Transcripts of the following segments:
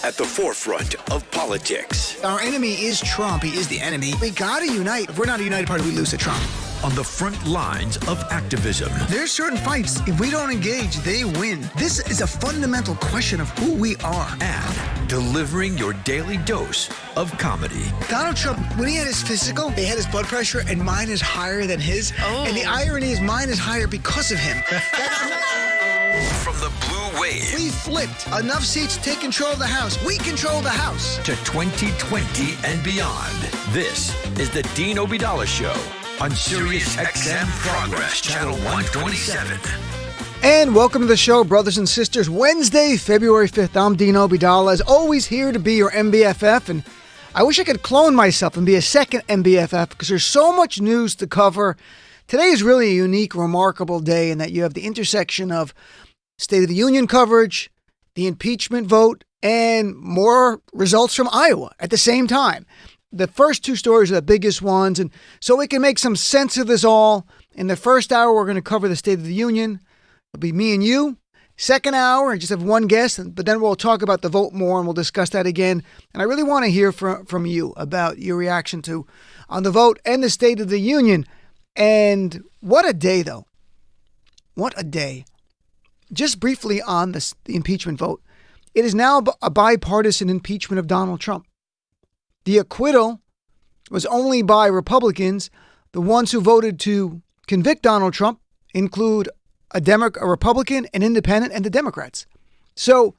at the forefront of politics. Our enemy is Trump. He is the enemy. We got to unite. If we're not a united party, we lose to Trump. On the front lines of activism. There's certain fights, if we don't engage, they win. This is a fundamental question of who we are. And delivering your daily dose of comedy. Donald Trump, when he had his physical, they had his blood pressure, and mine is higher than his. Oh. And the irony is mine is higher because of him. From the blue wave. We flipped enough seats to take control of the House. We control the House. To 2020 and beyond. This is the Dean Obeidallah Show on Sirius XM Progress, Channel 127. And welcome to the show, brothers and sisters. Wednesday, February 5th. I'm Dean Obeidallah, as always here to be your MBFF. And I wish I could clone myself and be a second MBFF because there's so much news to cover. Today is really a unique, remarkable day in that you have the intersection of State of the Union coverage, the impeachment vote, and more results from Iowa at the same time. The first two stories are the biggest ones, and so we can make some sense of this all. In the first hour, we're going to cover the State of the Union. It'll be me and you. Second hour, I just have one guest, but then we'll talk about the vote more, and we'll discuss that again. And I really want to hear from you about your reaction on the vote and the State of the Union. And what a day, though. What a day. Just briefly on the impeachment vote. It is now a bipartisan impeachment of Donald Trump. The acquittal was only by Republicans. The ones who voted to convict Donald Trump include a Republican, an independent, and the Democrats. So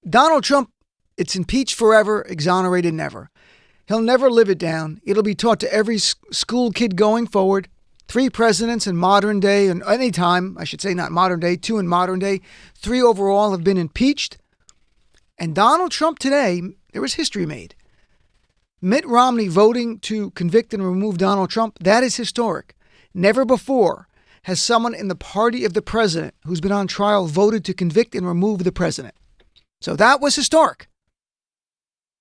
Donald Trump, it's impeached forever, exonerated never. He'll never live it down. It'll be taught to every school kid going forward. 3 presidents in modern day, and any time, I should say not modern day, 2 in modern day, 3 overall have been impeached. And Donald Trump today, there was history made. Mitt Romney voting to convict and remove Donald Trump, that is historic. Never before has someone in the party of the president who's been on trial voted to convict and remove the president. So that was historic.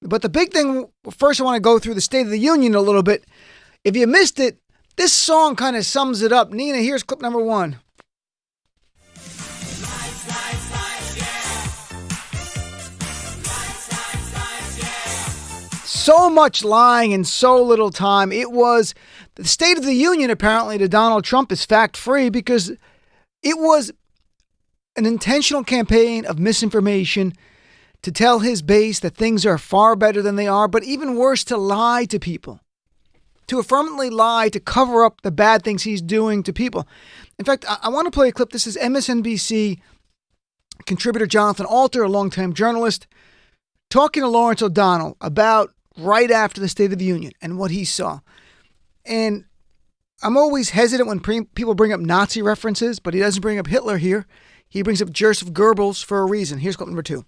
But the big thing, first I want to go through the State of the Union a little bit. If you missed it, this song kind of sums it up. Nina, here's clip number 1. So much lying in so little time. It was the State of the Union, apparently, to Donald Trump is fact-free because it was an intentional campaign of misinformation to tell his base that things are far better than they are, but even worse, to lie to people. To affirmatively lie, to cover up the bad things he's doing to people. In fact, I want to play a clip. This is MSNBC contributor Jonathan Alter, a longtime journalist, talking to Lawrence O'Donnell about right after the State of the Union and what he saw. And I'm always hesitant when people bring up Nazi references, but he doesn't bring up Hitler here. He brings up Joseph Goebbels for a reason. Here's clip number 2.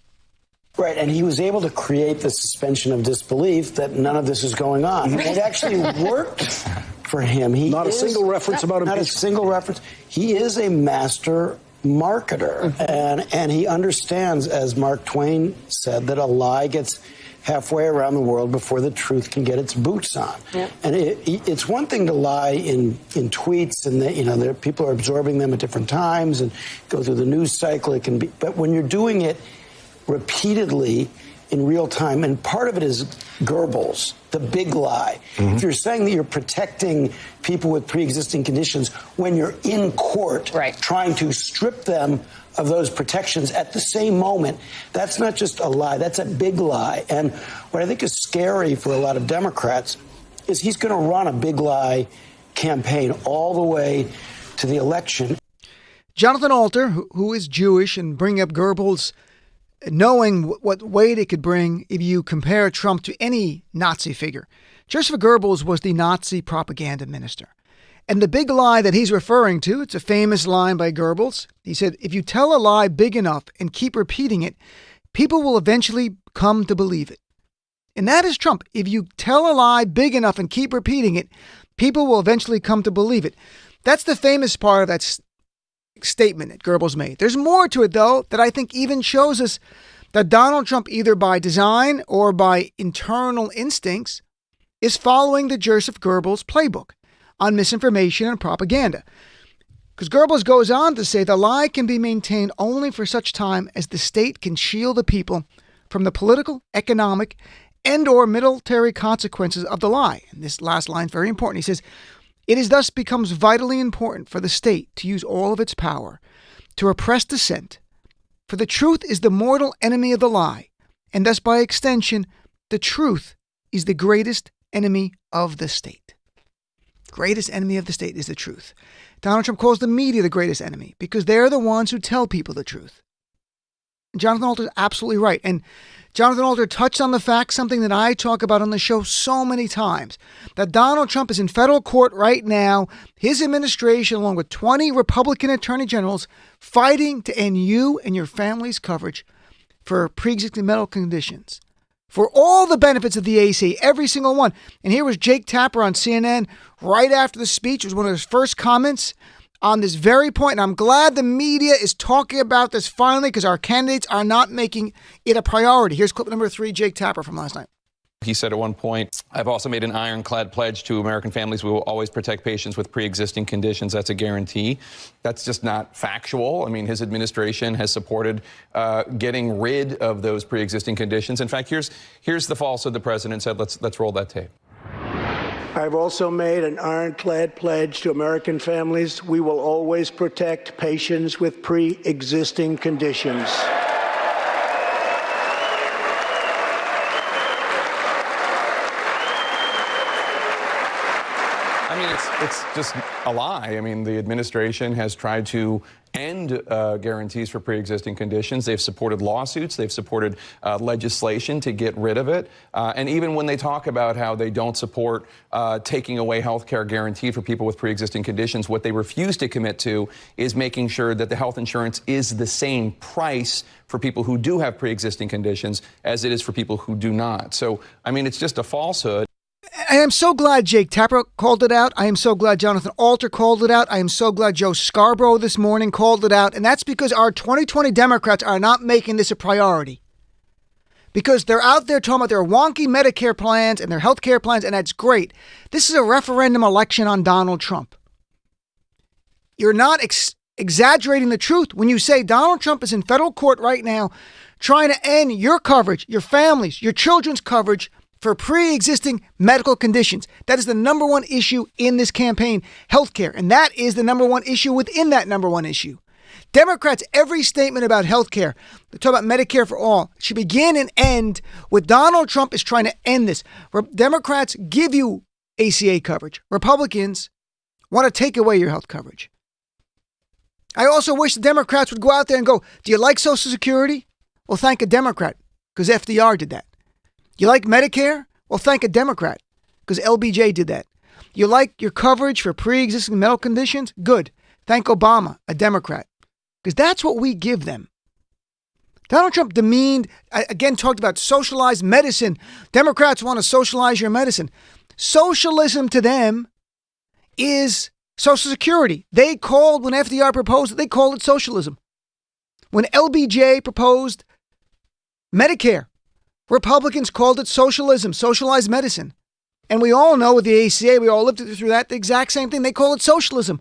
Right, and he was able to create the suspension of disbelief that none of this is going on. It actually worked for him. Not a single reference about impeachment. Not a single reference. He is a master marketer, and he understands, as Mark Twain said, that a lie gets halfway around the world before the truth can get its boots on. Yeah. And it's one thing to lie in tweets, and people are absorbing them at different times and go through the news cycle. It can be, but when you're doing it repeatedly in real time, and part of it is Goebbels, the big lie. Mm-hmm. If you're saying that you're protecting people with pre-existing conditions when you're in court trying to strip them of those protections at the same moment, that's not just a lie, that's a big lie. And what I think is scary for a lot of Democrats is he's going to run a big lie campaign all the way to the election. Jonathan Alter, who is Jewish, and bringing up Goebbels, knowing what weight it could bring if you compare Trump to any Nazi figure. Joseph Goebbels was the Nazi propaganda minister. And the big lie that he's referring to, it's a famous line by Goebbels. He said, if you tell a lie big enough and keep repeating it, people will eventually come to believe it. And that is Trump. If you tell a lie big enough and keep repeating it, people will eventually come to believe it. That's the famous part of that statement that Goebbels made. There's more to it, though, that I think even shows us that Donald Trump, either by design or by internal instincts, is following the Joseph Goebbels playbook on misinformation and propaganda. Because Goebbels goes on to say the lie can be maintained only for such time as the state can shield the people from the political, economic, and or military consequences of the lie. And this last line is very important. He says, it is thus becomes vitally important for the state to use all of its power to repress dissent, for the truth is the mortal enemy of the lie, and thus by extension, the truth is the greatest enemy of the state. Greatest enemy of the state is the truth. Donald Trump calls the media the greatest enemy because they're the ones who tell people the truth. Jonathan Alter is absolutely right. And Jonathan Alter touched on the fact, something that I talk about on the show so many times, that Donald Trump is in federal court right now, his administration, along with 20 Republican attorney generals, fighting to end you and your family's coverage for pre-existing medical conditions, for all the benefits of the ACA, every single one. And here was Jake Tapper on CNN right after the speech. It was one of his first comments on this very point. And I'm glad the media is talking about this finally because our candidates are not making it a priority. Here's clip number 3, Jake Tapper from last night. He said at one point, I've also made an ironclad pledge to American families. We will always protect patients with pre-existing conditions. That's a guarantee. That's just not factual. I mean, his administration has supported getting rid of those pre-existing conditions. In fact, here's the falsehood the president said. Let's roll that tape. I've also made an ironclad pledge to American families. We will always protect patients with pre-existing conditions. I mean, it's just a lie. I mean, the administration has tried to end guarantees for pre-existing conditions. They've supported lawsuits. They've supported legislation to get rid of it. And even when they talk about how they don't support taking away health care guaranteed for people with pre-existing conditions, what they refuse to commit to is making sure that the health insurance is the same price for people who do have pre-existing conditions as it is for people who do not. So, I mean, it's just a falsehood. I am so glad Jake Tapper called it out. I am so glad Jonathan Alter called it out. I am so glad Joe Scarborough this morning called it out. And that's because our 2020 Democrats are not making this a priority. Because they're out there talking about their wonky Medicare plans and their health care plans, and that's great. This is a referendum election on Donald Trump. You're not exaggerating the truth when you say Donald Trump is in federal court right now trying to end your coverage, your family's, your children's coverage for pre-existing medical conditions. That is the number one issue in this campaign, healthcare. And that is the number one issue within that number one issue. Democrats, every statement about healthcare, they talk about Medicare for all, should begin and end with Donald Trump is trying to end this. Democrats give you ACA coverage. Republicans want to take away your health coverage. I also wish the Democrats would go out there and go, do you like Social Security? Well, thank a Democrat, because FDR did that. You like Medicare? Well, thank a Democrat, because LBJ did that. You like your coverage for pre-existing medical conditions? Good. Thank Obama, a Democrat, because that's what we give them. Donald Trump talked about socialized medicine. Democrats want to socialize your medicine. Socialism to them is Social Security. They called, when FDR proposed it, they called it socialism. When LBJ proposed Medicare, Republicans called it socialism, socialized medicine. And we all know with the ACA, we all lived through that, the exact same thing. They call it socialism.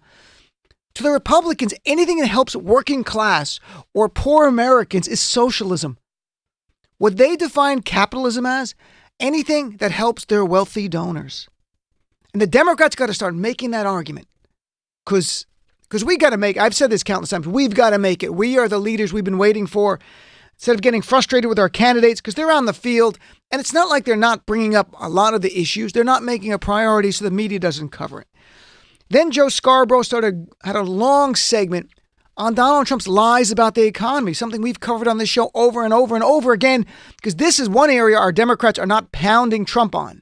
To the Republicans, anything that helps working class or poor Americans is socialism. What they define capitalism as, anything that helps their wealthy donors. And the Democrats got to start making that argument. Because we got to make, I've said this countless times, we've got to make it. We are the leaders we've been waiting for. Instead of getting frustrated with our candidates because they're on the field, and it's not like they're not bringing up a lot of the issues. They're not making a priority so the media doesn't cover it. Then Joe Scarborough had a long segment on Donald Trump's lies about the economy, something we've covered on this show over and over and over again, because this is one area our Democrats are not pounding Trump on.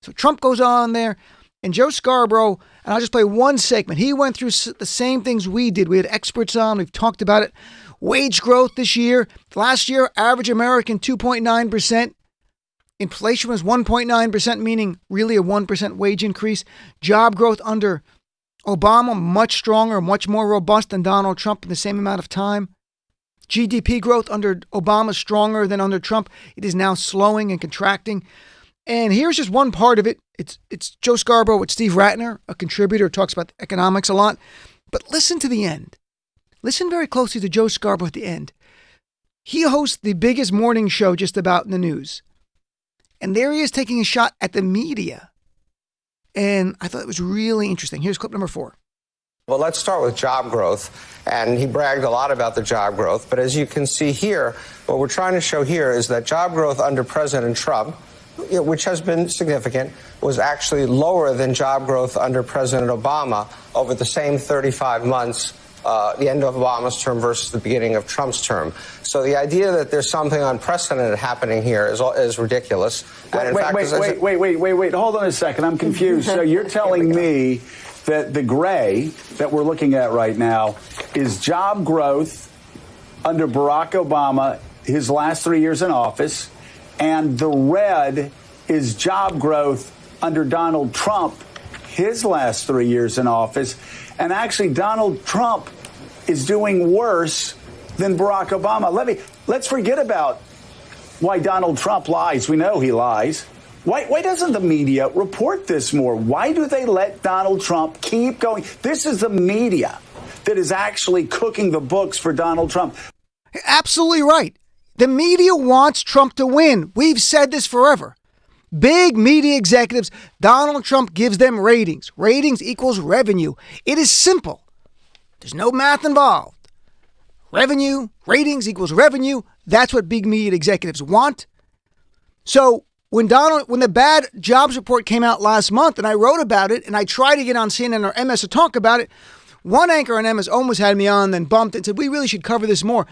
So Trump goes on there, and Joe Scarborough, and I'll just play one segment. He went through the same things we did. We had experts on. We've talked about it. Wage growth this year. Last year, average American 2.9%. Inflation was 1.9%, meaning really a 1% wage increase. Job growth under Obama, much stronger, much more robust than Donald Trump in the same amount of time. GDP growth under Obama stronger than under Trump. It is now slowing and contracting. And here's just one part of it. It's Joe Scarborough with Steve Ratner, a contributor, talks about economics a lot. But listen to the end. Listen very closely to Joe Scarborough at the end. He hosts the biggest morning show just about in the news. And there he is taking a shot at the media. And I thought it was really interesting. Here's clip number 4. Well, let's start with job growth. And he bragged a lot about the job growth. But as you can see here, what we're trying to show here is that job growth under President Trump, which has been significant, was actually lower than job growth under President Obama over the same 35 months, the end of Obama's term versus the beginning of Trump's term. So the idea that there's something unprecedented happening here is ridiculous. Wait. Hold on a second. I'm confused. So you're telling me that the gray that we're looking at right now is job growth under Barack Obama, his last 3 years in office, and the red is job growth under Donald Trump, his last 3 years in office. And actually, Donald Trump is doing worse than Barack Obama. Let's forget about why Donald Trump lies. We know he lies. Why doesn't the media report this more? Why do they let Donald Trump keep going? This is the media that is actually cooking the books for Donald Trump. Absolutely right. The media wants Trump to win. We've said this forever. Big media executives, Donald Trump gives them ratings. Ratings equals revenue. It is simple. There's no math involved. Revenue, ratings equals revenue. That's what big media executives want. So when the bad jobs report came out last month and I wrote about it and I tried to get on CNN or MS to talk about it, one anchor on MS almost had me on, then bumped it and said, we really should cover this more.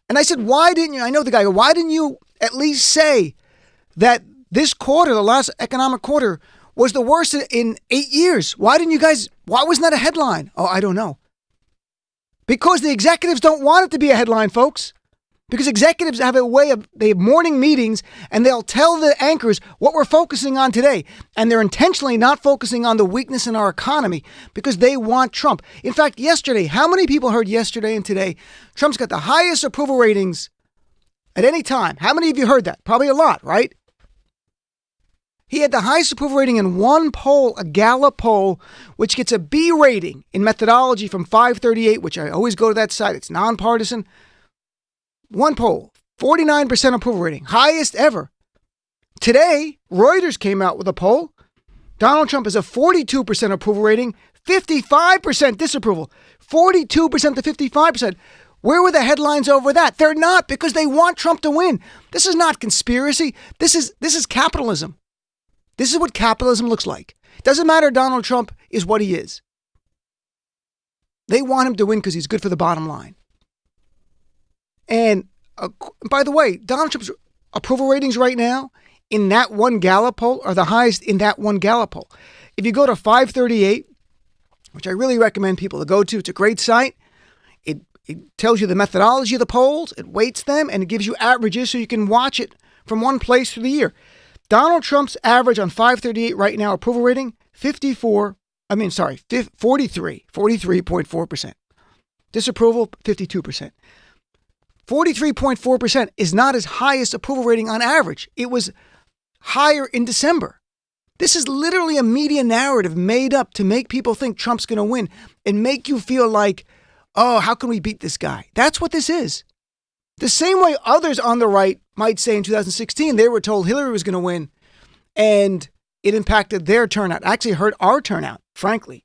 And I said, why didn't you? I know the guy. Why didn't you at least say that this quarter, the last economic quarter, was the worst in 8 years? Why wasn't that a headline? Oh, I don't know. Because the executives don't want it to be a headline, folks. Because executives have a way of, they have morning meetings and they'll tell the anchors what we're focusing on today. And they're intentionally not focusing on the weakness in our economy because they want Trump. In fact, yesterday, how many people heard yesterday and today, Trump's got the highest approval ratings at any time? How many of you heard that? Probably a lot, right? He had the highest approval rating in one poll, a Gallup poll, which gets a B rating in methodology from 538, which I always go to that site. It's nonpartisan. One poll, 49% approval rating, highest ever. Today, Reuters came out with a poll. Donald Trump has a 42% approval rating, 55% disapproval, 42% to 55%. Where were the headlines over that? They're not, because they want Trump to win. This is not conspiracy. This is capitalism. This is what capitalism looks like. It doesn't matter Donald Trump is what he is. They want him to win because he's good for the bottom line. And by the way, Donald Trump's approval ratings right now in that one Gallup poll are the highest in that one Gallup poll. If you go to 538, which I really recommend people to go to, it's a great site. It tells you the methodology of the polls, it weights them, and it gives you averages so you can watch it from one place through the year. Donald Trump's average on 538 right now, approval rating, 43.4%. Disapproval, 52%. 43.4% is not his highest approval rating on average. It was higher in December. This is literally a media narrative made up to make people think Trump's going to win and make you feel like, oh, how can we beat this guy? That's what this is. The same way others on the right might say in 2016, they were told Hillary was going to win and it impacted their turnout. Actually hurt our turnout, frankly.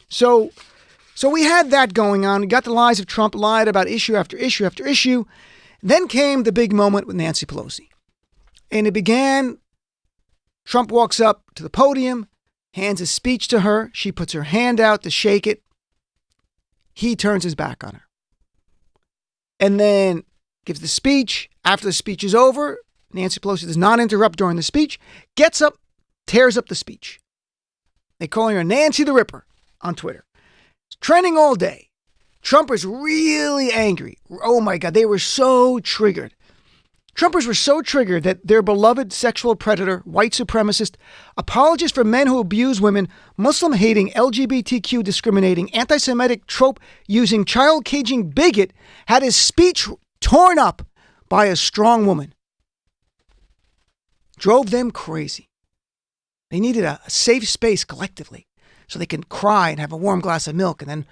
So we had that going on. We got the lies of Trump, lied about issue after issue after issue. Then came the big moment with Nancy Pelosi. And it began, Trump walks up to the podium, hands his speech to her. She puts her hand out to shake it. He turns his back on her. And then gives the speech. After the speech is over, Nancy Pelosi does not interrupt during the speech, gets up, tears up the speech. They calling her Nancy the Ripper on Twitter. It's trending all day. Trump was really angry. Oh my God, they were so triggered. Trumpers were so triggered that their beloved sexual predator, white supremacist, apologist for men who abuse women, Muslim-hating, LGBTQ discriminating, anti-Semitic trope-using, child-caging bigot had his speech torn up by a strong woman. Drove them crazy. They needed a safe space collectively so they can cry and have a warm glass of milk and then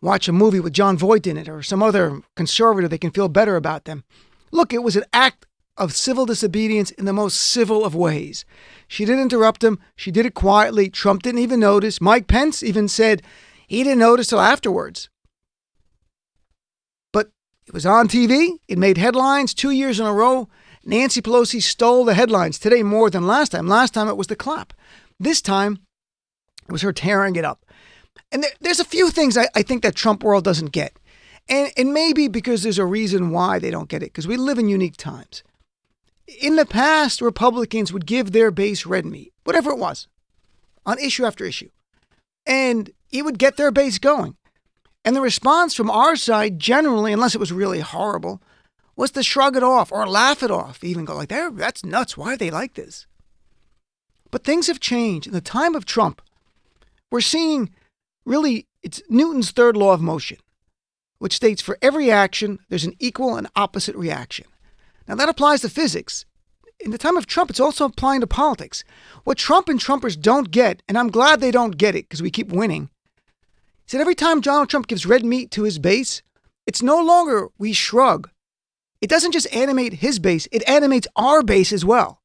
watch a movie with John Voight in it or some other conservative, they can feel better about them. Look, it was an act of civil disobedience in the most civil of ways. She didn't interrupt him. She did it quietly. Trump didn't even notice. Mike Pence even said he didn't notice till afterwards. But it was on TV. It made headlines 2 years in a row. Nancy Pelosi stole the headlines today more than last time. Last time it was the clap. This time it was her tearing it up. And there's a few things I think that Trump world doesn't get. And maybe because there's a reason why they don't get it, because we live in unique times. In the past, Republicans would give their base red meat, whatever it was, on issue after issue. And it would get their base going. And the response from our side, generally, unless it was really horrible, was to shrug it off or laugh it off, even go like, that's nuts. Why are they like this? But things have changed. In the time of Trump, we're seeing really, it's Newton's third law of motion, which states for every action, there's an equal and opposite reaction. Now that applies to physics. In the time of Trump, it's also applying to politics. What Trump and Trumpers don't get, and I'm glad they don't get it because we keep winning, is that every time Donald Trump gives red meat to his base, it's no longer we shrug. It doesn't just animate his base, it animates our base as well.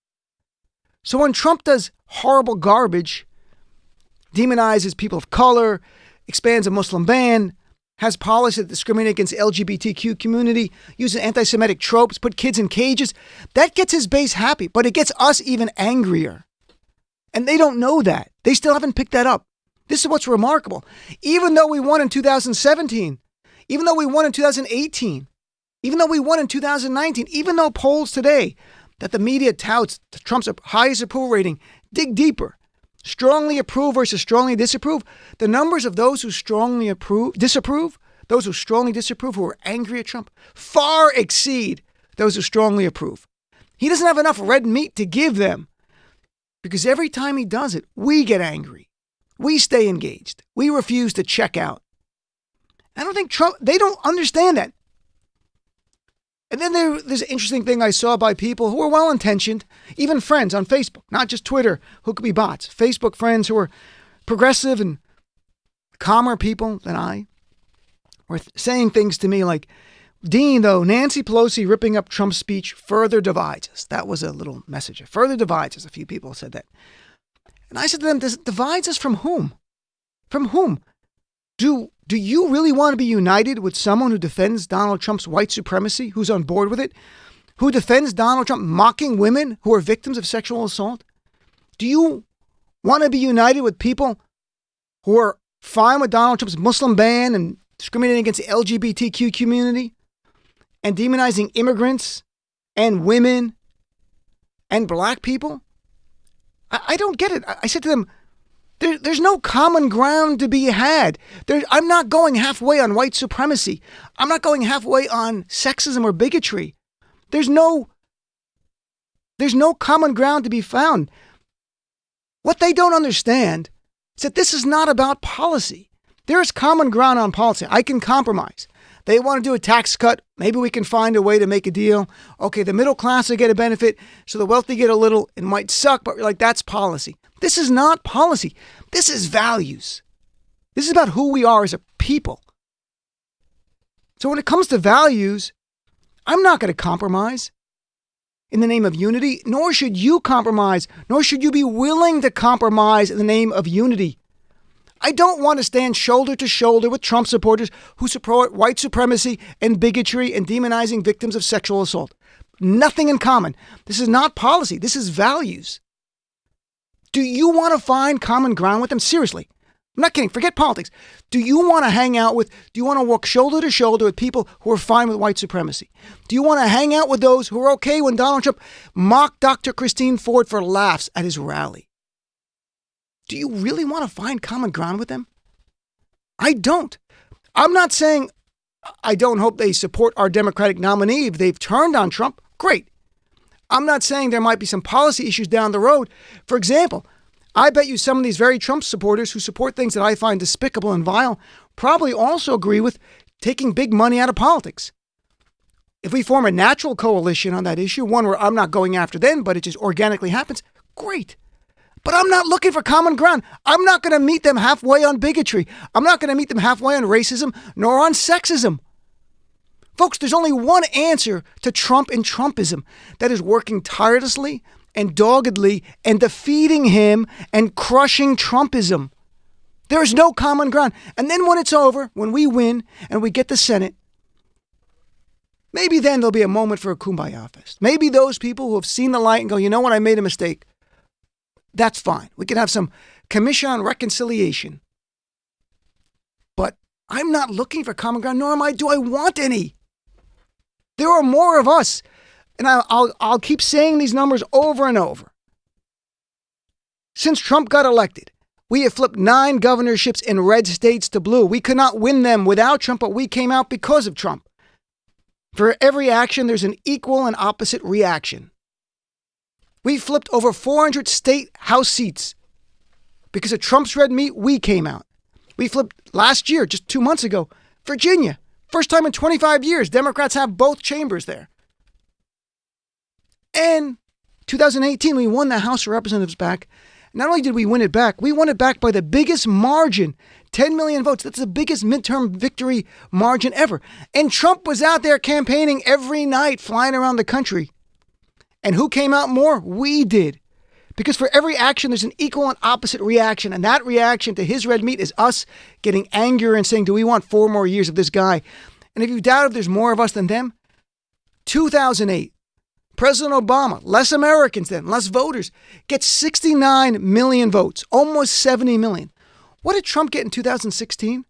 So when Trump does horrible garbage, demonizes people of color, expands a Muslim ban, has policies that discriminate against LGBTQ community, uses anti-Semitic tropes, put kids in cages, that gets his base happy, but it gets us even angrier. And they don't know that. They still haven't picked that up. This is what's remarkable. Even though we won in 2017, even though we won in 2018, even though we won in 2019, even though polls today that the media touts Trump's highest approval rating dig deeper, strongly approve versus strongly disapprove, the numbers of those who strongly disapprove, those who strongly disapprove, who are angry at Trump, far exceed those who strongly approve. He doesn't have enough red meat to give them because every time he does it, we get angry. We stay engaged. We refuse to check out. I don't think they don't understand that. And then there's an interesting thing I saw by people who are well-intentioned, even friends on Facebook, not just Twitter, who could be bots. Facebook friends who are progressive and calmer people than I were saying things to me like, Dean, though, Nancy Pelosi ripping up Trump's speech further divides us. That was a little message. Further divides us. A few people said that. And I said to them, this divides us from whom? From whom? Do you really want to be united with someone who defends Donald Trump's white supremacy, who's on board with it, who defends Donald Trump mocking women who are victims of sexual assault? Do you want to be united with people who are fine with Donald Trump's Muslim ban and discriminating against the LGBTQ community and demonizing immigrants and women and black people? I don't get it. I said to them, there's no common ground to be had. I'm not going halfway on white supremacy. I'm not going halfway on sexism or bigotry. There's no common ground to be found. What they don't understand is that this is not about policy. There is common ground on policy. I can compromise. They want to do a tax cut. Maybe we can find a way to make a deal. Okay, the middle class will get a benefit, so the wealthy get a little. It might suck, but like that's policy. This is not policy. This is values. This is about who we are as a people. So when it comes to values, I'm not going to compromise in the name of unity, nor should you compromise, nor should you be willing to compromise in the name of unity. I don't want to stand shoulder to shoulder with Trump supporters who support white supremacy and bigotry and demonizing victims of sexual assault. Nothing in common. This is not policy. This is values. Do you want to find common ground with them? Seriously. I'm not kidding. Forget politics. Do you want to walk shoulder to shoulder with people who are fine with white supremacy? Do you want to hang out with those who are okay when Donald Trump mocked Dr. Christine Ford for laughs at his rally? Do you really want to find common ground with them? I don't. I'm not saying I don't hope they support our Democratic nominee. If they've turned on Trump, great. I'm not saying there might be some policy issues down the road. For example, I bet you some of these very Trump supporters who support things that I find despicable and vile probably also agree with taking big money out of politics. If we form a natural coalition on that issue, one where I'm not going after them, but it just organically happens, great. But I'm not looking for common ground. I'm not going to meet them halfway on bigotry. I'm not going to meet them halfway on racism nor on sexism. Folks, there's only one answer to Trump and Trumpism. That is working tirelessly and doggedly and defeating him and crushing Trumpism. There is no common ground. And then when it's over, when we win and we get the Senate, maybe then there'll be a moment for a kumbaya fest. Maybe those people who have seen the light and go, you know what, I made a mistake. That's fine. We can have some commission on reconciliation. But I'm not looking for common ground, nor do I want any. There are more of us. And I'll keep saying these numbers over and over. Since Trump got elected, we have flipped 9 governorships in red states to blue. We could not win them without Trump, but we came out because of Trump. For every action, there's an equal and opposite reaction. We flipped over 400 state house seats. Because of Trump's red meat, we came out. We flipped last year, just 2 months ago, Virginia. First time in 25 years, Democrats have both chambers there. And 2018, we won the House of Representatives back. Not only did we win it back by the biggest margin, 10 million votes. That's the biggest midterm victory margin ever. And Trump was out there campaigning every night, flying around the country. And who came out more? We did. Because for every action, there's an equal and opposite reaction. And that reaction to his red meat is us getting angry and saying, do we want 4 more years of this guy? And if you doubt if there's more of us than them, 2008, President Obama, less Americans then, less voters, gets 69 million votes, almost 70 million. What did Trump get in 2016?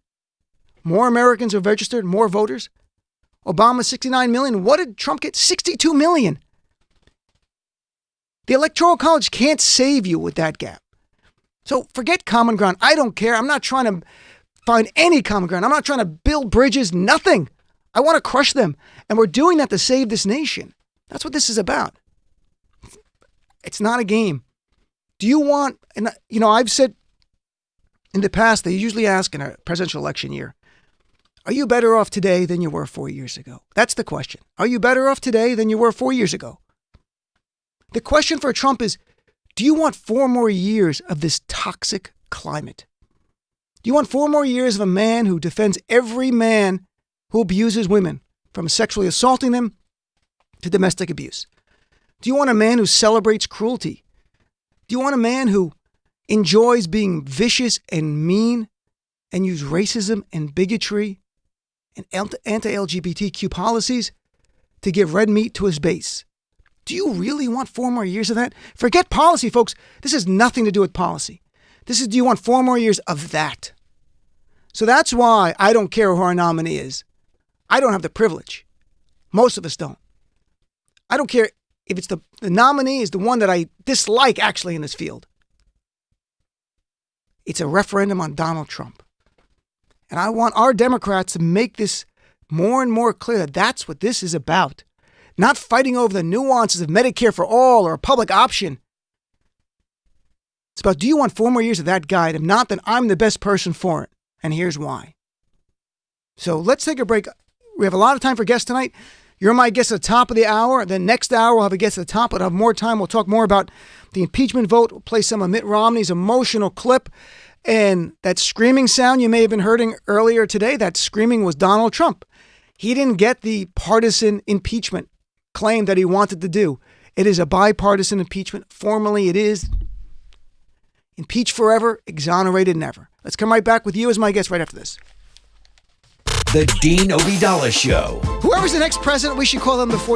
More Americans are registered, more voters. Obama, 69 million. What did Trump get? 62 million. The Electoral College can't save you with that gap. So forget common ground. I don't care. I'm not trying to find any common ground. I'm not trying to build bridges, nothing. I want to crush them. And we're doing that to save this nation. That's what this is about. It's not a game. Do you want, and I've said in the past, they usually ask in a presidential election year, are you better off today than you were 4 years ago? That's the question. Are you better off today than you were 4 years ago? The question for Trump is, do you want 4 more years of this toxic climate? Do you want 4 more years of a man who defends every man who abuses women, from sexually assaulting them to domestic abuse? Do you want a man who celebrates cruelty? Do you want a man who enjoys being vicious and mean and use racism and bigotry and anti-LGBTQ policies to give red meat to his base? Do you really want 4 more years of that? Forget policy, folks. This has nothing to do with policy. This is, do you want 4 more years of that? So that's why I don't care who our nominee is. I don't have the privilege. Most of us don't. I don't care if it's the nominee is the one that I dislike actually in this field. It's a referendum on Donald Trump. And I want our Democrats to make this more and more clear that that's what this is about. Not fighting over the nuances of Medicare for all or a public option. It's about, do you want 4 more years of that guy? If not, then I'm the best person for it. And here's why. So let's take a break. We have a lot of time for guests tonight. You're my guest at the top of the hour. Then next hour, we'll have a guest at the top. We'll have more time. We'll talk more about the impeachment vote. We'll play some of Mitt Romney's emotional clip. And that screaming sound you may have been hearing earlier today, that screaming was Donald Trump. He didn't get the partisan impeachment claim that he wanted to do. It is a bipartisan impeachment. Formally, it is impeach forever, exonerated never. Let's come right back with you as my guest right after this. The Dean Obeidallah Show. Whoever's the next president, we should call them the 40